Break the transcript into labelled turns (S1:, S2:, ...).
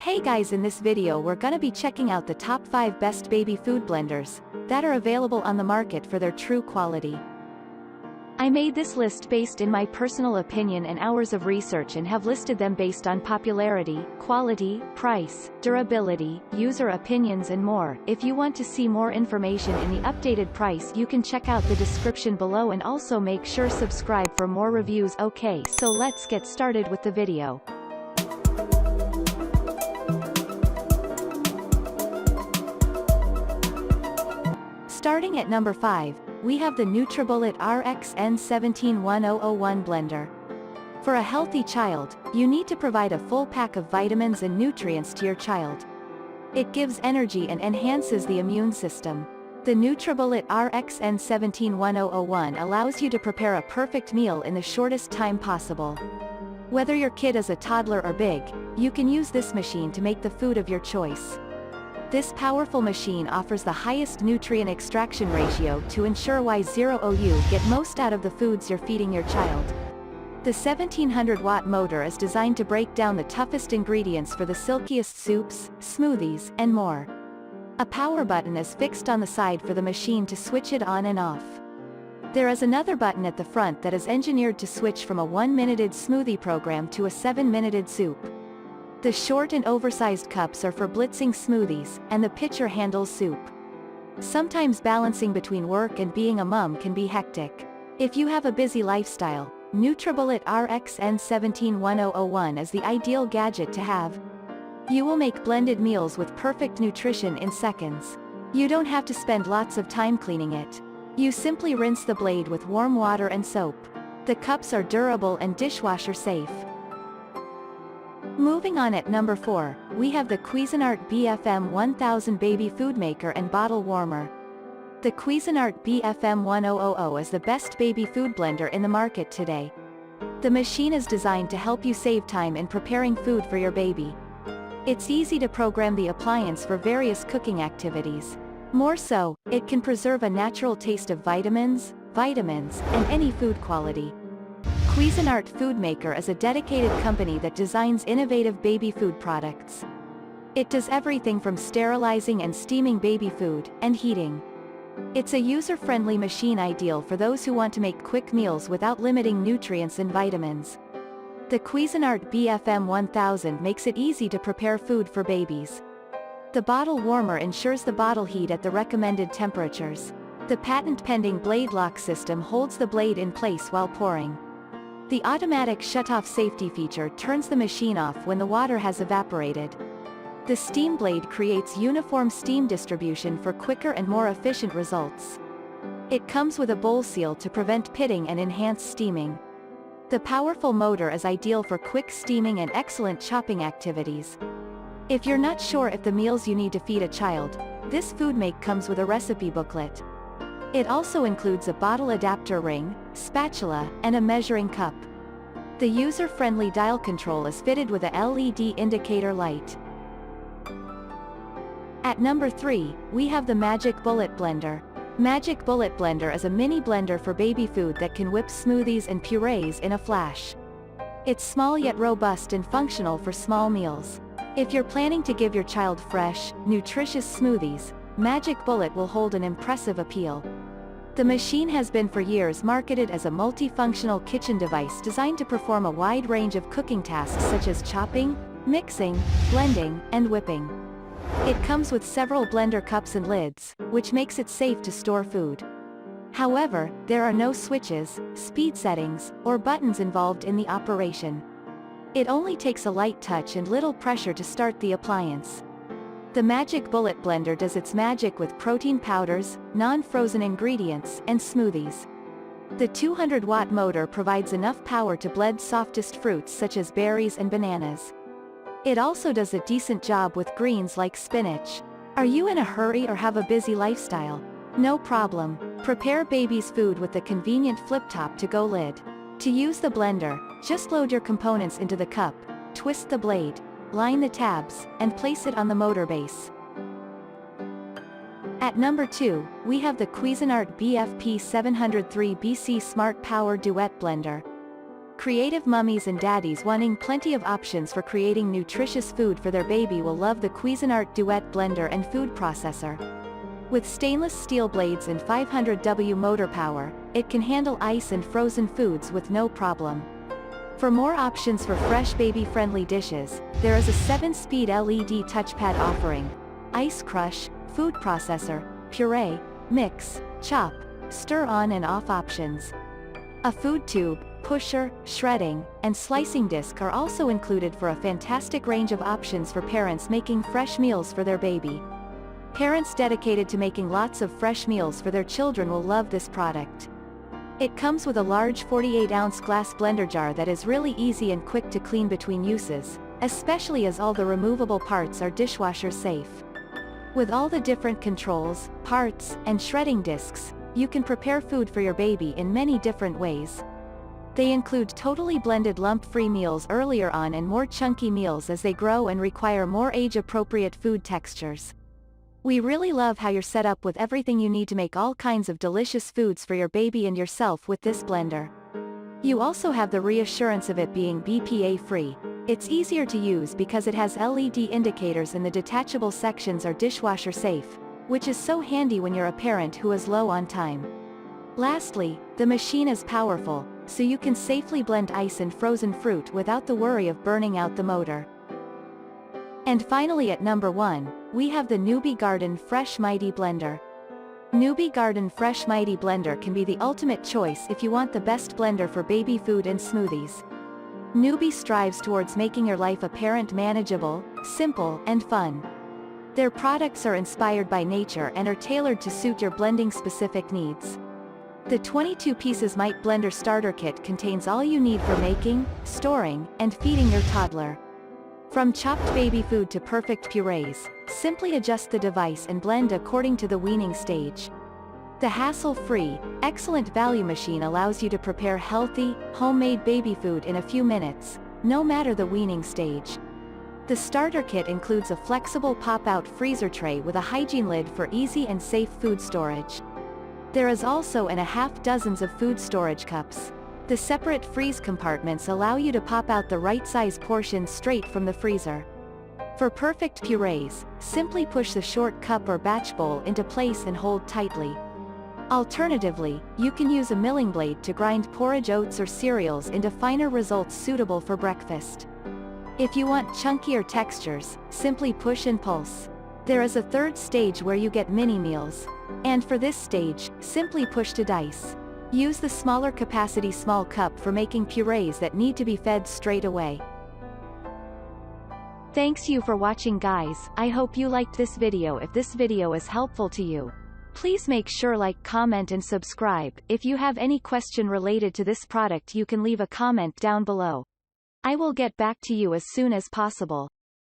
S1: Hey guys, in this video we're gonna be checking out the top 5 best baby food blenders that are available on the market for their true quality. I made this list based in my personal opinion and hours of research and have listed them based on popularity, quality, price, durability, user opinions and more. If you want to see more information in the updated price, you can check out the description below and also make sure subscribe for more reviews. Okay, so let's get started with the video. Starting at number 5, we have the NutriBullet RX-N171001 blender. For a healthy child, you need to provide a full pack of vitamins and nutrients to your child. It gives energy and enhances the immune system. The NutriBullet RX-N171001 allows you to prepare a perfect meal in the shortest time possible. Whether your kid is a toddler or big, you can use this machine to make the food of your choice. This powerful machine offers the highest nutrient extraction ratio to ensure you get most out of the foods you're feeding your child. The 1700-watt motor is designed to break down the toughest ingredients for the silkiest soups, smoothies, and more. A power button is fixed on the side for the machine to switch it on and off. There is another button at the front that is engineered to switch from a 1-minuted smoothie program to a 7-minuted soup. The short and oversized cups are for blitzing smoothies, and the pitcher handles soup. Sometimes balancing between work and being a mom can be hectic. If you have a busy lifestyle, NutriBullet RX-N171001 is the ideal gadget to have. You will make blended meals with perfect nutrition in seconds. You don't have to spend lots of time cleaning it. You simply rinse the blade with warm water and soap. The cups are durable and dishwasher safe. Moving on, at number 4, we have the Cuisinart BFM 1000 Baby Food Maker and Bottle Warmer. The Cuisinart BFM 1000 is the best baby food blender in the market today. The machine is designed to help you save time in preparing food for your baby. It's easy to program the appliance for various cooking activities. More so, it can preserve a natural taste of vitamins, and any food quality. Cuisinart Food Maker is a dedicated company that designs innovative baby food products. It does everything from sterilizing and steaming baby food, and heating. It's a user-friendly machine ideal for those who want to make quick meals without limiting nutrients and vitamins. The Cuisinart BFM 1000 makes it easy to prepare food for babies. The bottle warmer ensures the bottle heat at the recommended temperatures. The patent-pending blade lock system holds the blade in place while pouring. The automatic shut-off safety feature turns the machine off when the water has evaporated. The steam blade creates uniform steam distribution for quicker and more efficient results. It comes with a bowl seal to prevent pitting and enhance steaming. The powerful motor is ideal for quick steaming and excellent chopping activities. If you're not sure if the meals you need to feed a child, this food make comes with a recipe booklet. It also includes a bottle adapter ring, spatula, and a measuring cup. The user-friendly dial control is fitted with a LED indicator light. At number 3, we have the NutriBullet blender. NutriBullet blender is a mini blender for baby food that can whip smoothies and purees in a flash. It's small yet robust and functional for small meals. If you're planning to give your child fresh, nutritious smoothies, NutriBullet will hold an impressive appeal. The machine has been for years marketed as a multifunctional kitchen device designed to perform a wide range of cooking tasks such as chopping, mixing, blending, and whipping. It comes with several blender cups and lids, which makes it safe to store food. However, there are no switches, speed settings, or buttons involved in the operation. It only takes a light touch and little pressure to start the appliance. The NutriBullet blender does its magic with protein powders, non-frozen ingredients, and smoothies. The 200-watt motor provides enough power to blend softest fruits such as berries and bananas. It also does a decent job with greens like spinach. Are you in a hurry or have a busy lifestyle? No problem. Prepare baby's food with the convenient flip-top to-go lid. To use the blender, just load your components into the cup, twist the blade, line the tabs, and place it on the motor base. At number 2, we have the Cuisinart BFP 703BC Smart Power Duet Blender. Creative mummies and daddies wanting plenty of options for creating nutritious food for their baby will love the Cuisinart Duet blender and food processor. With stainless steel blades and 500W motor power, it can handle ice and frozen foods with no problem. For more options for fresh baby-friendly dishes, there is a 7-speed LED touchpad offering ice crush, food processor, puree, mix, chop, stir on and off options. A food tube, pusher, shredding, and slicing disc are also included for a fantastic range of options for parents making fresh meals for their baby. Parents dedicated to making lots of fresh meals for their children will love this product. It comes with a large 48-ounce glass blender jar that is really easy and quick to clean between uses, especially as all the removable parts are dishwasher safe. With all the different controls, parts, and shredding discs, you can prepare food for your baby in many different ways. They include totally blended lump-free meals earlier on and more chunky meals as they grow and require more age-appropriate food textures. We really love how you're set up with everything you need to make all kinds of delicious foods for your baby and yourself with this blender. You also have the reassurance of it being BPA-free. It's easier to use because it has LED indicators and the detachable sections are dishwasher safe, which is so handy when you're a parent who is low on time. Lastly, the machine is powerful, so you can safely blend ice and frozen fruit without the worry of burning out the motor. And finally at number 1, we have the Nuby Garden Fresh Mighty Blender. Nuby Garden Fresh Mighty Blender can be the ultimate choice if you want the best blender for baby food and smoothies. Nuby strives towards making your life a parent manageable, simple, and fun. Their products are inspired by nature and are tailored to suit your blending specific needs. The 22 pieces Might Blender Starter Kit contains all you need for making, storing, and feeding your toddler. From chopped baby food to perfect purees, simply adjust the device and blend according to the weaning stage. The hassle-free, excellent value machine allows you to prepare healthy, homemade baby food in a few minutes, no matter the weaning stage. The starter kit includes a flexible pop-out freezer tray with a hygiene lid for easy and safe food storage. There is also a half dozens of food storage cups. The separate freeze compartments allow you to pop out the right size portions straight from the freezer. For perfect purees, simply push the short cup or batch bowl into place and hold tightly. Alternatively, you can use a milling blade to grind porridge oats or cereals into finer results suitable for breakfast. If you want chunkier textures, simply push and pulse. There is a third stage where you get mini meals. And for this stage, simply push to dice. Use the smaller capacity small cup for making purees that need to be fed straight away. Thanks you for watching guys, I hope you liked this video. If this video is helpful to you, please make sure like, comment and subscribe. If you have any question related to this product you can leave a comment down below. I will get back to you as soon as possible.